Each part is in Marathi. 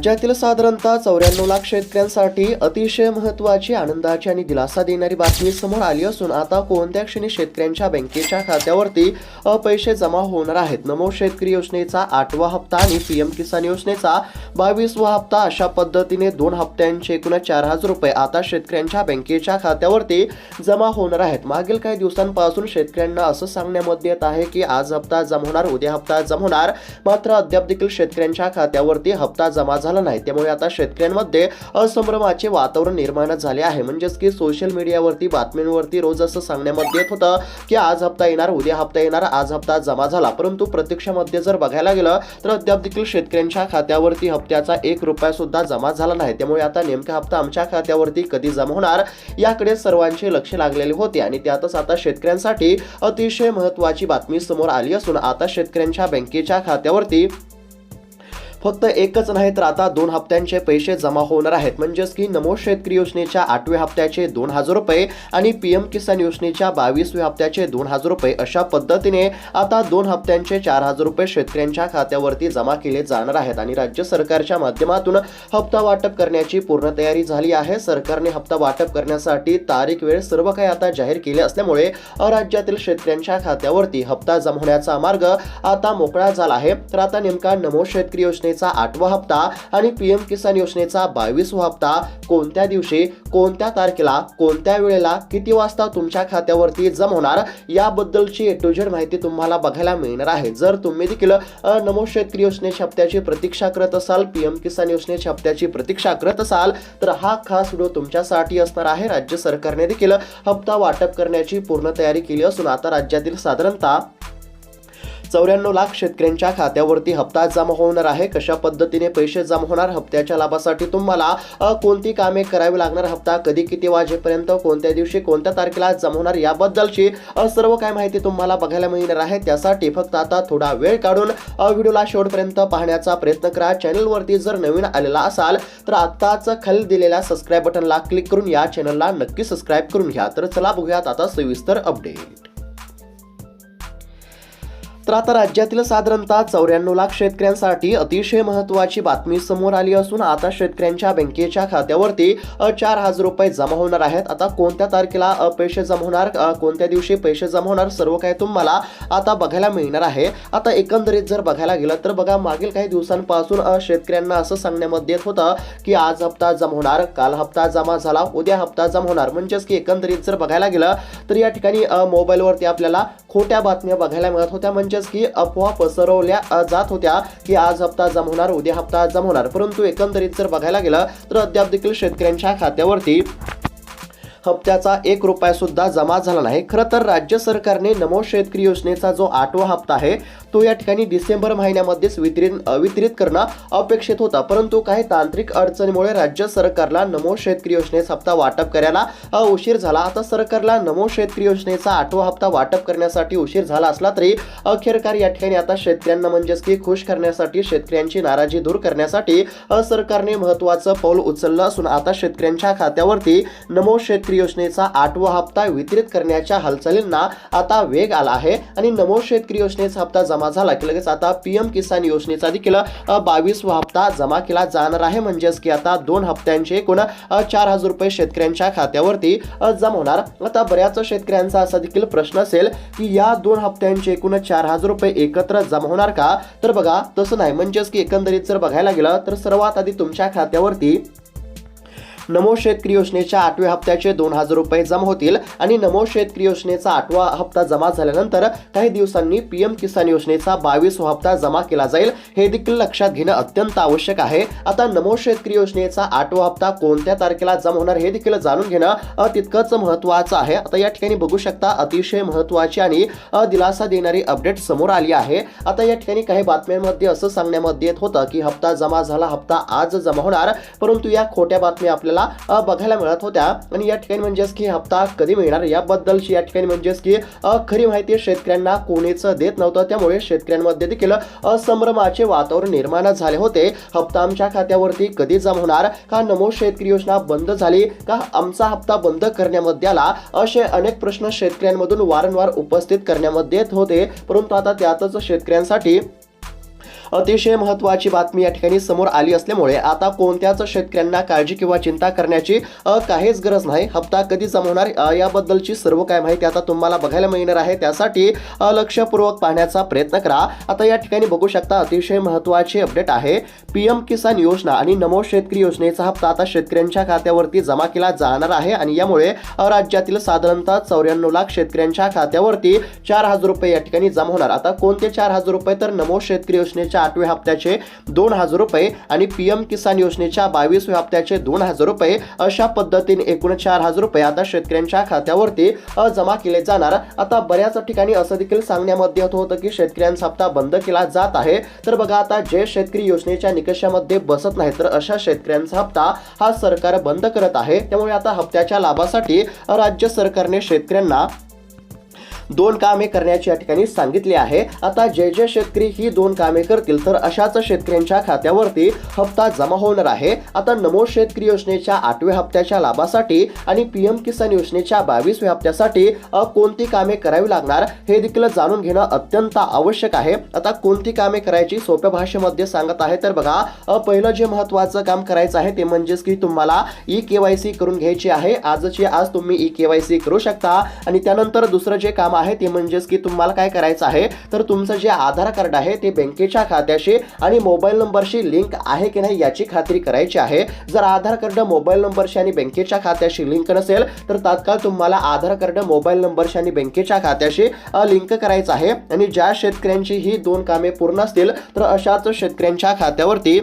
राज्यातील साधारणतः 94 लाख शेतकऱ्यांसाठी अतिशय महत्त्वाची, आनंदाची आणि दिलासा देणारी बातमी समोर आली असून आता कोणत्या क्षणी शेतकऱ्यांच्या बँकेच्या खात्यावरती पैसे जमा होणार आहेत. नमो शेतकरी योजनेचा 8वा हप्ता आणि पीएम किसान योजनेचा 22वा हप्ता अशा पद्धतीने 2 हप्त्यांचे एकूण 4,000 रुपये आता शेतकऱ्यांच्या बँकेच्या खात्यावरती जमा होणार आहेत. मागील काही दिवसांपासून शेतकऱ्यांना असं सांगण्यात येत आहे की आज हप्ता जमा होणार, उद्या हप्ता जमा होणार, मात्र अद्याप देखील शेतकऱ्यांच्या खात्यावरती हप्ता जमा झाला नाही. त्यामुळे आता शेतकऱ्यांमध्ये असंभ्रमाचे वातावरण निर्माण झाले आहे. म्हणजेच की सोशल मीडियावरती बातम्यांवरती रोज असं सांगण्यात येत होतं की आज हप्ता येणार, उद्या हप्ता येणार, आज हप्ता जमा झाला, परंतु प्रत्यक्षामध्ये जर बघायला गेलं तर अद्याप देखील शेतकऱ्यांच्या खात्यावरती हप्त्याचा 1 रुपया सुद्धा जमा झाला नाही. त्यामुळे आता नेमका हप्ता आमच्या खात्यावरती कधी जमा होणार याकडे सर्वांचे लक्ष लागलेले होते आणि त्यातच आता शेतकऱ्यांसाठी अतिशय महत्त्वाची बातमी समोर आली असून आता शेतकऱ्यांच्या बँकेच्या खात्यावरती फक्त एकच नाही तर आता 2 हप्त्यांचे पैसे जमा होणार आहेत. म्हणजेच की नमो शेतकरी योजनेच्या 8व्या हप्त्याचे 2,000 रुपये आणि पीएम किसान योजनेच्या 22व्या हप्त्याचे 2,000 रुपये अशा पद्धतीने आता 2 हप्त्यांचे 4,000 रुपये शेतकऱ्यांच्या खात्यावरती जमा केले जाणार आहेत. आणि राज्य सरकारच्या माध्यमातून हप्ता वाटप करण्याची पूर्ण तयारी झाली आहे. सरकारने हप्ता वाटप करण्यासाठी तारीख, वेळ सर्व काही आता जाहीर केले असल्यामुळे राज्यातील शेतकऱ्यांच्या खात्यावरती हप्ता जमा होण्याचा मार्ग आता मोकळा झाला आहे. तर आता नेमका नमो शेतकरी योजने 8वा हप्ता आणि पीएम किसान योजनेचा 22वा हप्ता कोणत्या दिवशी, कोणत्या तारखेला, कोणत्या वेळेला, किती वाजता तुमच्या खात्यावरती जमा होणार याबद्दलची ए टू झेड माहिती तुम्हाला बघायला मिळणार आहे. जर तुम्ही देखील नमो शेतकरी योजनेच्या हप्त्याची प्रतीक्षा करत असाल, पीएम किसान योजनेच्या हप्त्याची प्रतीक्षा करत असाल तर हा खास व्हिडिओ तुमच्यासाठी असणार आहे. राज्य सरकारने देखील हप्ता वाटप करण्याची पूर्ण तयारी केली असून आता राज्यातील साधारणतः 94 लाख शेतकऱ्यांच्या खात्यावरती हप्ता जमा होणार आहे. कशा पद्धतीने पैसे जमा होणार, हप्त्याच्या लाभासाठी तुम्हाला कोणती कामे करावी लागणार, हप्ता कधी, किती वाजेपर्यंत, कोणत्या दिवशी, कोणत्या तारखेला जमा होणार याबद्दलची सर्व काय माहिती तुम्हाला बघायला मिळणार आहे. त्यासाठी फक्त आता थोडा वेळ काढून व्हिडिओला शेवटपर्यंत पाहण्याचा प्रयत्न करा. चॅनलवरती जर नवीन आलेला असाल तर आताच खाली दिलेल्या सबस्क्राईब बटनला क्लिक करून या चॅनलला नक्की सबस्क्राईब करून घ्या. तर चला बघूयात आता सविस्तर अपडेट. तर आता राज्यातील साधारणतः 94 लाख शेतकऱ्यांसाठी अतिशय महत्त्वाची बातमी समोर आली असून आता शेतकऱ्यांच्या बँकेच्या खात्यावरती 4,000 रुपये जमा होणार आहेत. आता कोणत्या तारखेला पैसे जमा होणार, कोणत्या दिवशी पैसे जमा होणार सर्व काही तुम्हाला आता बघायला मिळणार आहे. आता एकंदरीत जर बघायला गेलं तर बघा, मागील काही दिवसांपासून शेतकऱ्यांना असं सांगण्यात येत होतं की आज हप्ता जमा होणार, काल हप्ता जमा झाला, उद्या हप्ता जमा होणार. म्हणजेच की एकंदरीत जर बघायला गेलं तर या ठिकाणी मोबाईलवरती आपल्याला खोट्या बातम्या बघायला मिळत होत्या. म्हणजेच की अफवा पसरवल्या जात होत्या की आज हप्ता जमा होणार, उद्या हप्ता जमा होणार, परंतु एकंदरीत जर बघायला गेलं तर अद्याप देखील शेतकऱ्यांच्या खात्यावरती हप्त्याचा 1 रुपया सुद्धा जमा झाला नाही. खरं तर राज्य सरकारने नमो शेतकरी योजनेचा जो 8वा हप्ता आहे तो या ठिकाणी डिसेंबर महिन्यामध्येच वितरित करणं अपेक्षित होता, परंतु काही तांत्रिक अडचणीमुळे राज्य सरकारला नमो शेतकरी योजनेचा हप्ता वाटप करायला उशीर झाला. आता सरकारला नमो शेतकरी योजनेचा 8वा हप्ता वाटप करण्यासाठी उशीर झाला असला तरी अखेरकार या ठिकाणी आता शेतकऱ्यांना म्हणजेच की खुश करण्यासाठी, शेतकऱ्यांची नाराजी दूर करण्यासाठी सरकारने महत्त्वाचं पाऊल उचललं असून आता शेतकऱ्यांच्या खात्यावरती नमो शेतकरी योजनेचा 8वा हप्ता वितरित करण्याच्या हालचालींना आता वेग आला आहे. आणि नमो शेतकरी योजनेचा हप्ता जमा झाला की लगेच आता पीएम किसान योजनेचा देखील 22वा हप्ता जमा केला जाणार आहे. म्हणजेच की आता 2 हप्त्यांचे एकूण 4,000 रुपये शेतकऱ्यांच्या खात्यावरती जमा होणार. आता बऱ्याच शेतकऱ्यांचा असा देखील प्रश्न असेल की या 2 हप्त्यांचे एकूण 4,000 रुपये एकत्र जमा होणार का? तर बघा, तसं नाही. म्हणजेच की एकंदरीत जर बघायला गेलं तर सर्वात आधी तुमच्या खात्यावरती नमो शेतकरी योजनेच्या 8व्या हप्त्याचे 2,000 रुपये जमा होतील आणि नमो शेतकरी योजनेचा 8वा हप्ता जमा झाल्यानंतर काही दिवसांनी पीएम किसान योजनेचा 22वा हप्ता जमा केला जाईल. हे देखील लक्षात घेणं अत्यंत आवश्यक आहे. आता नमो शेतकरी योजनेचा 8वा हप्ता कोणत्या तारखेला जमा होणार हे देखील जाणून घेणं तितकंच महत्त्वाचं आहे. आता या ठिकाणी बघू शकता, अतिशय महत्त्वाची आणि दिलासा देणारी अपडेट समोर आली आहे. आता या ठिकाणी काही बातम्यांमध्ये असं सांगण्यात येत होतं की हप्ता जमा झाला, हप्ता आज जमा होणार, परंतु या खोट्या बातम्या आपल्याला बघायला मिळत होत्या. आणि या ठिकाणी म्हणजेच की हप्ता कधी मिळणार याबद्दलची या ठिकाणी म्हणजेच की खरी माहिती शेतकऱ्यांना कोणीच देत नव्हतं. त्यामुळे शेतकऱ्यांमध्ये देखील असंभ्रमाचे वातावरण निर्माण झाले होते. हप्ता आमच्या खात्यावरती कधी जमा होणार, का नमो शेतकरी योजना बंद झाली, का आमचा हप्ता बंद करण्यामध्ये आला, असे अनेक प्रश्न शेतकऱ्यांमधून वारंवार उपस्थित करण्यामध्ये येत होते. परंतु आता त्यातच शेतकऱ्यांसाठी अतिशय महत्त्वाची बातमी या ठिकाणी समोर आली असल्यामुळे आता कोणत्याच शेतकऱ्यांना काळजी किंवा चिंता करण्याची काहीच गरज नाही. हप्ता कधी जमा होणार याबद्दलची सर्व काय माहिती आता तुम्हाला बघायला मिळणार आहे. त्यासाठी लक्षपूर्वक पाहण्याचा प्रयत्न करा. आता या ठिकाणी बघू शकता अतिशय महत्त्वाचे अपडेट आहे. पीएम किसान योजना आणि नमो शेतकरी योजनेचा हप्ता आता शेतकऱ्यांच्या खात्यावरती जमा केला जाणार आहे आणि यामुळे राज्यातील साधारणतः 94 लाख शेतकऱ्यांच्या खात्यावरती 4,000 रुपये या ठिकाणी जमा होणार. आता कोणते 4,000 रुपये तर नमो शेतकरी योजनेच्या 8व्या हप्त्याचे 2,000 रुपये आणि पीएम किसान योजनेच्या 22व्या हप्त्याचे 2,000 रुपये अशा पद्धतीने एकूण 4,000 रुपये आता शेतकऱ्यांच्या खात्यावरती जमा केले जाणार. आता बऱ्याच ठिकाणी असं देखील सांगण्यामध्ये येत होतं की शेतकऱ्यांचा हप्ता बंद केला जात आहे. तर बघा आता जे शेतकरी योजनेच्या निकषामध्ये बसत नाही तर अशा शेतकऱ्यांचा हप्ता हा सरकार बंद करत आहे. त्यामुळे आता हप्त्याच्या लाभासाठी राज्य सरकारने शेतकऱ्यांना 2 कामे करण्याची या ठिकाणी सांगितले आहे. आता जे शेतकरी ही 2 कामे करतील तर अशाच शेतकऱ्यांच्या खात्यावरती हप्ता जमा होणार आहे. आता नमो शेतकरी योजनेच्या 8व्या हप्त्याच्या लाभासाठी आणि पीएम किसान योजनेच्या 22व्या हप्त्यासाठी कोणती कामे करावी लागणार हे देखील जाणून घेणं अत्यंत आवश्यक आहे. आता कोणती कामे करायची सोप्या भाषेमध्ये सांगत आहे तर बघा पहिलं जे महत्त्वाचं काम करायचं आहे ते म्हणजेच की तुम्हाला ई-केवायसी करून घ्यायची आहे. आजची आज तुम्ही ई-केवायसी करू शकता आणि त्यानंतर दुसरं जे काम आहे ते म्हणजेच की तुम्हाला काय करायचं आहे तर तुमचं जे आधार कार्ड आहे ते बँकेच्या खात्याशी आणि मोबाईल नंबरशी लिंक आहे की नाही याची खात्री करायची आहे. जर आधार कार्ड मोबाईल नंबरशी आणि बँकेच्या खात्याशी लिंक नसेल तर तात्काळ तुम्हाला आधार कार्ड मोबाईल नंबरशी आणि बँकेच्या खात्याशी लिंक करायचं आहे. आणि ज्या शेतकऱ्यांची ही 2 कामे पूर्ण असतील तर अशाच शेतकऱ्यांच्या खात्यावरती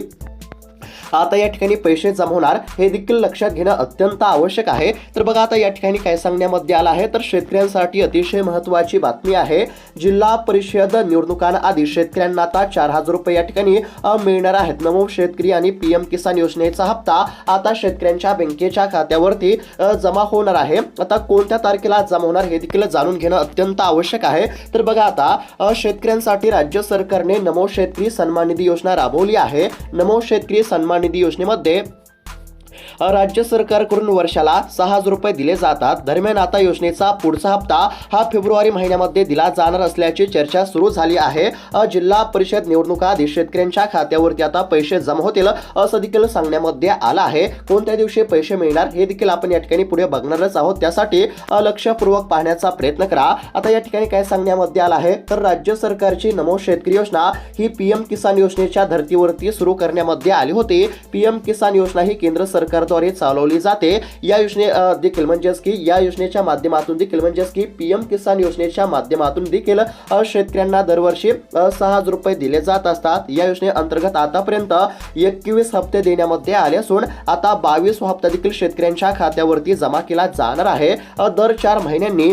आता या ठिकाणी पैसे जमा होणार हे देखील लक्षात घेणं अत्यंत आवश्यक आहे. तर बघा आता या ठिकाणी काय सांगण्यामध्ये आलं आहे तर शेतकऱ्यांसाठी अतिशय महत्त्वाची बातमी आहे. जिल्हा परिषद निवडणुकांआधी शेतकऱ्यांना आता 4,000 रुपये या ठिकाणी मिळणार आहेत. नमो शेतकरी आणि पीएम किसान योजनेचा हप्ता आता शेतकऱ्यांच्या बँकेच्या खात्यावरती जमा होणार आहे. आता कोणत्या तारखेला जमा होणार हे देखील जाणून घेणं अत्यंत आवश्यक आहे. तर बघा आता शेतकऱ्यांसाठी राज्य सरकारने नमो शेतकरी सन्मान निधी योजना राबवली आहे. नमो शेतकरी सन्मान निधी योजनेमध्ये राज्य सरकारकडून वर्षाला 6,000 रुपये दिले जातात. दरम्यान आता योजनेचा पुढचा हप्ता हा फेब्रुवारी महिन्यामध्ये दिला जाणार असल्याची चर्चा सुरू झाली आहे. जिल्हा परिषद निवडणुकाआधी शेतकऱ्यांच्या खात्यावरती आता पैसे जमा होतील असं देखील सांगण्यामध्ये आलं आहे. कोणत्या दिवशी पैसे मिळणार हे देखील आपण या ठिकाणी पुढे बघणारच आहोत. त्यासाठी लक्षपूर्वक पाहण्याचा प्रयत्न करा. आता या ठिकाणी काय सांगण्यामध्ये आलं आहे तर राज्य सरकारची नमो शेतकरी योजना ही पीएम किसान योजनेच्या धर्तीवरती सुरू करण्यामध्ये आली होती. पीएम किसान योजना ही केंद्र सरकार द्वारे चालवली जाते. या योजने देखील म्हणजेच की या योजनेच्या माध्यमातून देखील म्हणजेच की पीएम किसान योजनेच्या माध्यमातून देखील शेतकऱ्यांना दरवर्षी 6,000 रुपये दिले जात असतात. या योजनेअंतर्गत आतापर्यंत 21 हप्ते देण्यामध्ये आले असून आता 22 हप्ता देखील शेतकऱ्यांच्या खात्यावरती जमा केला जाणार आहे. दर 4 महिन्यांनी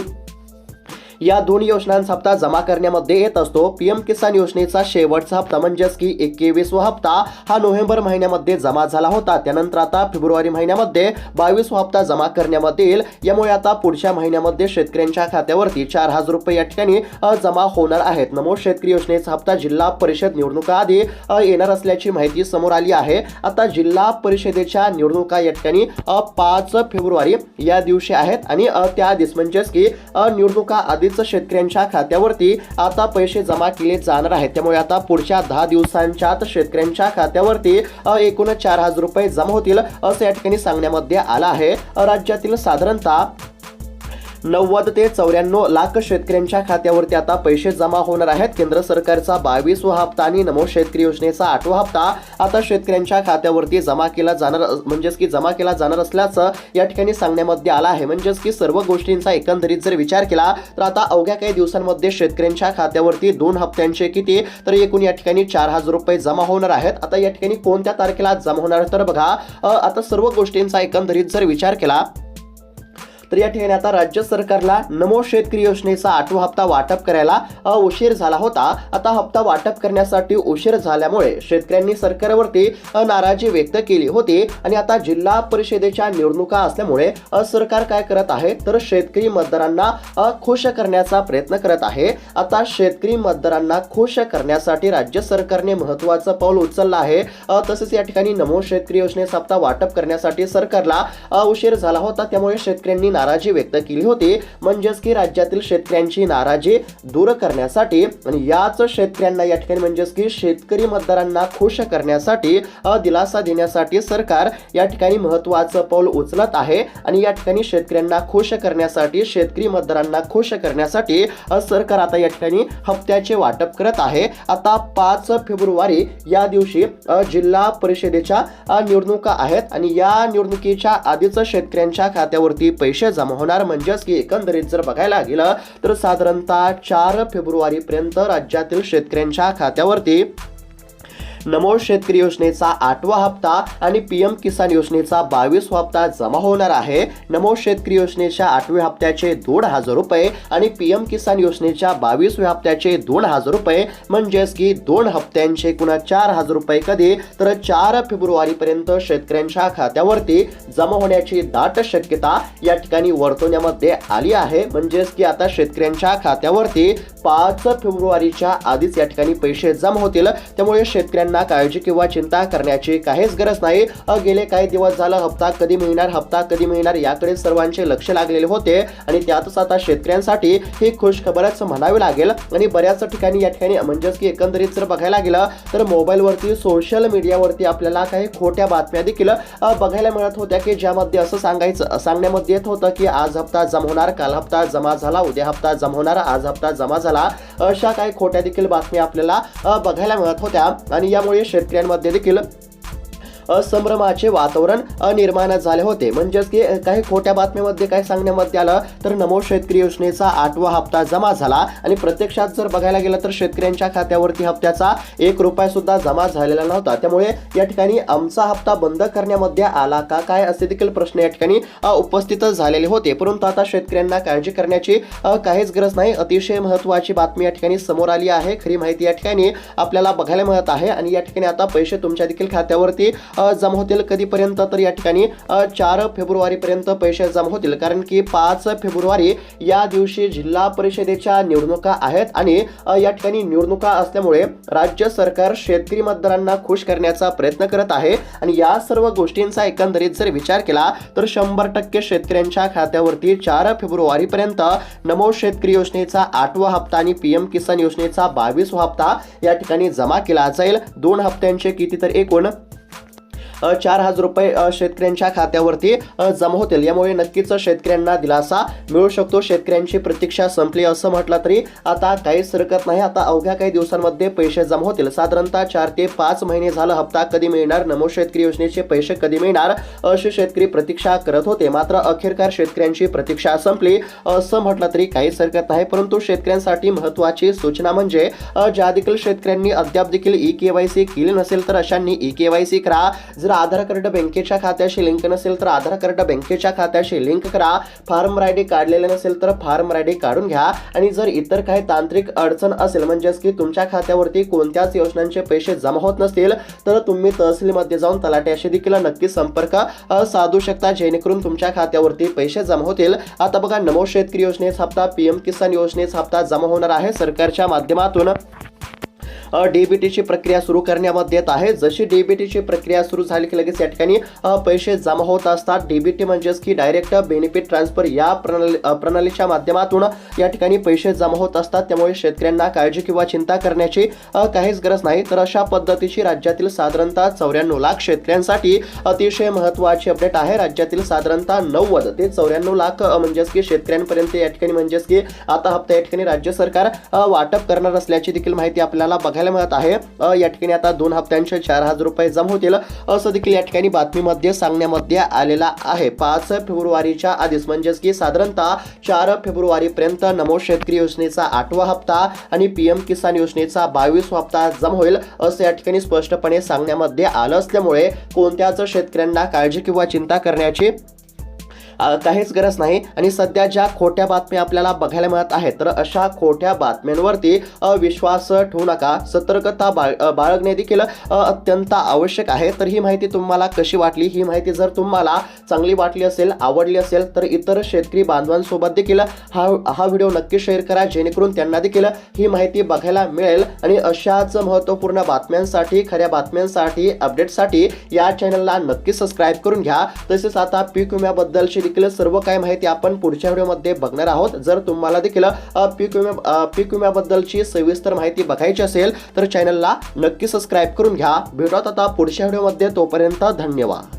या 2 योजनांचा हप्ता जमा करण्यामध्ये येत असतो. पीएम किसान योजनेचा शेवटचा हप्ता म्हणजेच की 21वा हप्ता हा नोव्हेंबर महिन्यामध्ये जमा झाला होता. त्यानंतर आता फेब्रुवारी महिन्यामध्ये 22वा हप्ता जमा करण्यामध्ये येईल. यामुळे आता पुढच्या महिन्यामध्ये शेतकऱ्यांच्या खात्यावरती 4,000 रुपये या ठिकाणी जमा होणार आहेत. नमो शेतकरी योजनेचा हप्ता जिल्हा परिषद निवडणुकाआधी येणार असल्याची माहिती समोर आली आहे. आता जिल्हा परिषदेच्या निवडणुका या ठिकाणी 5 फेब्रुवारी या दिवशी आहेत आणि त्या दिवस म्हणजेच की निवडणुका शेतकऱ्यांच्या खात्यावरती आता पैसे जमा केले जाणार आहेत. त्यामुळे आता पुढच्या 10 दिवसांच्यात शेतकऱ्यांच्या खात्यावरती एकूण 4,000 रुपये जमा होतील असं या ठिकाणी सांगण्यामध्ये आलं आहे. राज्यातील साधारणतः 90 ते 94 लाख शेतकऱ्यांच्या खात्यावरती आता पैसे जमा होणार आहेत. केंद्र सरकारचा 22वा हप्ता आणि नमो शेतकरी योजनेचा 8वा हप्ता आता शेतकऱ्यांच्या खात्यावरती जमा केला जाणार म्हणजेच की जमा केला जाणार असल्याचं या ठिकाणी सांगण्यामध्ये आलं आहे. म्हणजेच की सर्व गोष्टींचा एकंदरीत जर विचार केला तर आता अवघ्या काही दिवसांमध्ये शेतकऱ्यांच्या खात्यावरती 2 हप्त्यांचे किती तर एकूण या ठिकाणी 4,000 रुपये जमा होणार आहेत. आता या ठिकाणी कोणत्या तारखेला जमा होणार तर बघा आता सर्व गोष्टींचा एकंदरीत जर विचार केला तर या ठिकाणी आता राज्य सरकारला नमो शेतकरी योजनेचा 8वा हप्ता वाटप करायला उशीर झाला होता. आता हप्ता वाटप करण्यासाठी उशीर झाल्यामुळे शेतकऱ्यांनी सरकारवरती नाराजी व्यक्त केली होती आणि आता जिल्हा परिषदेच्या निवडणुका असल्यामुळे सरकार काय करत आहे तर शेतकरी मतदारांना खुश करण्याचा प्रयत्न करत आहे. आता शेतकरी मतदारांना खुश करण्यासाठी राज्य सरकारने महत्त्वाचं पाऊल उचललं आहे. तसेच या ठिकाणी नमो शेतकरी योजनेचा हप्ता वाटप करण्यासाठी सरकारला उशीर झाला होता. त्यामुळे शेतकऱ्यांनी नाराजी व्यक्त केली होती. म्हणजेच की राज्यातील शेतकऱ्यांची नाराजी दूर करण्यासाठी आणि याच शेतकऱ्यांना या ठिकाणी म्हणजेच की शेतकरी मतदारांना खुश करण्यासाठी दिलासा देण्यासाठी सरकार या ठिकाणी महत्त्वाचं पाऊल उचलत आहे. आणि या ठिकाणी शेतकऱ्यांना खुश करण्यासाठी, शेतकरी मतदारांना खुश करण्यासाठी सरकार आता या ठिकाणी हप्त्याचे वाटप करत आहे. आता 5 फेब्रुवारी या दिवशी जिल्हा परिषदेच्या निवडणुका आहेत आणि या निवडणुकीच्या आधीच शेतकऱ्यांच्या खात्यावरती पैसे जमा होणार. म्हणजेच की एकंदरीत जर बघायला गेलं तर साधारणतः 4 फेब्रुवारी पर्यंत राज्यातील शेतकऱ्यांच्या खात्यावरती नमो शेतकरी योजनेचा 8वा हप्ता आणि पीएम किसान योजनेचा 22वा हप्ता जमा होणार आहे. नमो शेतकरी योजनेच्या 8व्या हप्त्याचे 2,000 रुपये आणि पीएम किसान योजनेच्या 22व्या हप्त्याचे 2,000 रुपये म्हणजेच की 2 हप्त्यांचे एकूण 4,000 रुपये कधी तर 4 फेब्रुवारी पर्यंत शेतकऱ्यांच्या खात्यावरती जमा होण्याची दाट शक्यता या ठिकाणी वर्तवण्यामध्ये आली आहे. म्हणजेच की आता शेतकऱ्यांच्या खात्यावरती 5 फेब्रुवारीच्या आधीच या ठिकाणी पैसे जमा होतील. त्यामुळे शेतकऱ्यांना काळजी किंवा चिंता करण्याची काहीच गरज नाही. गेले काही दिवस झालं हप्ता कधी मिळणार याकडे सर्वांचे लक्ष लागलेले होते आणि त्यातच आता शेतकऱ्यांसाठी ही खुश खबरच म्हणावी लागेल. आणि बऱ्याच ठिकाणी या ठिकाणी म्हणजेच की एकंदरीत जर बघायला गेलं तर मोबाईलवरती, सोशल मीडियावरती आपल्याला काही खोट्या बातम्या देखील बघायला मिळत होत्या की ज्यामध्ये असं सांगण्यामध्ये येत होतं की आज हप्ता जमा होणार, काल हप्ता जमा झाला, उद्या हप्ता जमा होणार, आज हप्ता जमा झाला, अशा काही खोट्या देखील बातम्या आपल्याला बघायला मिळत होत्या. आणि यामुळे शेतकऱ्यांमध्ये देखील संभ्रमाचे वातावरण निर्माण झाले होते. म्हणजेच की काही खोट्या बातम्यांमध्ये काय सांगण्यामध्ये आलं तर नमो शेतकरी योजनेचा 8वा हप्ता जमा झाला आणि प्रत्यक्षात जर बघायला गेलं तर शेतकऱ्यांच्या खात्यावरती हप्त्याचा 1 रुपया सुद्धा जमा झालेला नव्हता. त्यामुळे या ठिकाणी आमचा हप्ता बंद करण्यामध्ये आला का काय असे देखील प्रश्न या ठिकाणी उपस्थित झालेले होते. परंतु आता शेतकऱ्यांना काळजी करण्याची काहीच गरज नाही. अतिशय महत्त्वाची बातमी या ठिकाणी समोर आली आहे. खरी माहिती या ठिकाणी आपल्याला बघायला मिळत आहे आणि या ठिकाणी आता पैसे तुमच्या देखील खात्यावरती जमा होतील. कधीपर्यंत तर या ठिकाणी 4 फेब्रुवारी पर्यंत पैसे जमा होतील. कारण की 5 फेब्रुवारी या दिवशी जिल्हा परिषदेच्या निवडणुका आहेत आणि या ठिकाणी निवडणुका असल्यामुळे राज्य सरकार शेतकरी मतदारांना खुश करण्याचा प्रयत्न करत आहे. आणि या सर्व गोष्टींचा एकंदरीत जर विचार केला तर 100% शेतकऱ्यांच्या खात्यावरती 4 फेब्रुवारी पर्यंत नमो शेतकरी योजनेचा 8वा हप्ता आणि पीएम किसान योजनेचा 22वा हप्ता या ठिकाणी जमा केला जाईल. 2 हप्त्यांचे किती तर एकूण 4,000 रुपये शेतकऱ्यांच्या खात्यावरती जमा होतील. यामुळे नक्कीच शेतकऱ्यांना दिलासा मिळू शकतो. शेतकऱ्यांची प्रतीक्षा संपली असं म्हटलं तरी आता काहीच हरकत नाही. आता अवघ्या काही दिवसांमध्ये पैसे जमा होतील. साधारणतः 4 ते 5 महिने झालं हप्ता कधी मिळणार, नमो शेतकरी योजनेचे पैसे कधी मिळणार अशी शेतकरी प्रतीक्षा करत होते. मात्र अखेरकार शेतकऱ्यांची प्रतीक्षा संपली असं म्हटलं तरी काहीच हरकत नाही. परंतु शेतकऱ्यांसाठी महत्त्वाची सूचना म्हणजे ज्या देखील शेतकऱ्यांनी अद्याप देखील ई-केवायसी केली नसेल तर अशांनी ई-केवायसी करा. जर आधार कार्ड बँकेच्या खात्याशी लिंक नसेल तर आधार कार्ड बँकेच्या खात्याशी लिंक करा. फार्म आयडी काढलेले नसेल तर फार्म आयडी काढून घ्या. आणि जर इतर काही तांत्रिक अडचण असेल म्हणजेच की तुमच्या खात्यावरती कोणत्याच योजनांचे पैसे जमा होत नसतील तर तुम्ही तहसीलमध्ये जाऊन तलाठ्याशी देखील नक्की संपर्क साधू शकता जेणेकरून तुमच्या खात्यावरती पैसे जमा होतील. आता बघा नमो शेतकरी योजनेचा हप्ता, पीएम किसान योजनेचा हप्ता जमा होणार आहे. सरकारच्या माध्यमातून डीबीटीची प्रक्रिया सुरू करण्यामध्ये येत आहे. जशी डीबीटीची प्रक्रिया सुरू झाली की लगेच या ठिकाणी पैसे जमा होत असतात. डीबीटी म्हणजेच की डायरेक्ट बेनिफिट ट्रान्सफर या प्रणालीच्या माध्यमातून या ठिकाणी पैसे जमा होत असतात. त्यामुळे शेतकऱ्यांना काळजी किंवा चिंता करण्याची काहीच गरज नाही. तर अशा पद्धतीची राज्यातील साधारणतः 94 लाख शेतकऱ्यांसाठी अतिशय महत्त्वाची अपडेट आहे. राज्यातील साधारणतः 90 ते 94 लाख म्हणजेच की शेतकऱ्यांपर्यंत या ठिकाणी म्हणजेच की आता हप्ता या ठिकाणी राज्य सरकार वाटप करणार असल्याची देखील माहिती आपल्याला बघायला मिळत आहे. या ठिकाणी आता 2 हप्त्यांचे 4,000 रुपये जमा होतील असं देखील या ठिकाणी बातमीमध्ये सांगण्यामध्ये आलेला आहे. 5 फेब्रुवारीच्या आधीच म्हणजेच की साधारणतः 4 फेब्रुवारी पर्यंत नमो शेतकरी योजनेचा 8वा हप्ता आणि पीएम किसान योजनेचा 22वा हप्ता जमा होईल असं या ठिकाणी स्पष्टपणे सांगण्यामध्ये आलं असल्यामुळे कोणत्याच शेतकऱ्यांना काळजी किंवा चिंता करण्याची काहीच गरज नाही. आणि सध्या ज्या खोट्या बातम्या आपल्याला बघायला मिळत आहेत तर अशा खोट्या बातम्यांवरती विश्वास ठेवू नका. सतर्कता बाळगणे देखील अत्यंत आवश्यक आहे. तर ही माहिती तुम्हाला कशी वाटली? ही माहिती जर तुम्हाला चांगली वाटली असेल, आवडली असेल तर इतर शेतकरी बांधवांसोबत देखील हा व्हिडिओ नक्की शेअर करा जेणेकरून त्यांना देखील ही माहिती बघायला मिळेल. आणि अशाच महत्त्वपूर्ण बातम्यांसाठी, खऱ्या बातम्यांसाठी, अपडेटसाठी या चॅनलला नक्की सबस्क्राईब करून घ्या. तसेच आता पीक विम्याबद्दलची देखील सर्व काही माहिती आपण पुढच्या व्हिडिओमध्ये बघणार आहोत. जर तुम्हाला देखील पीक विम्याबद्दलची सविस्तर माहिती बघायची असेल तर चॅनलला नक्की सबस्क्राईब करून घ्या. भेटूयात आता पुढच्या व्हिडिओमध्ये. तोपर्यंत धन्यवाद.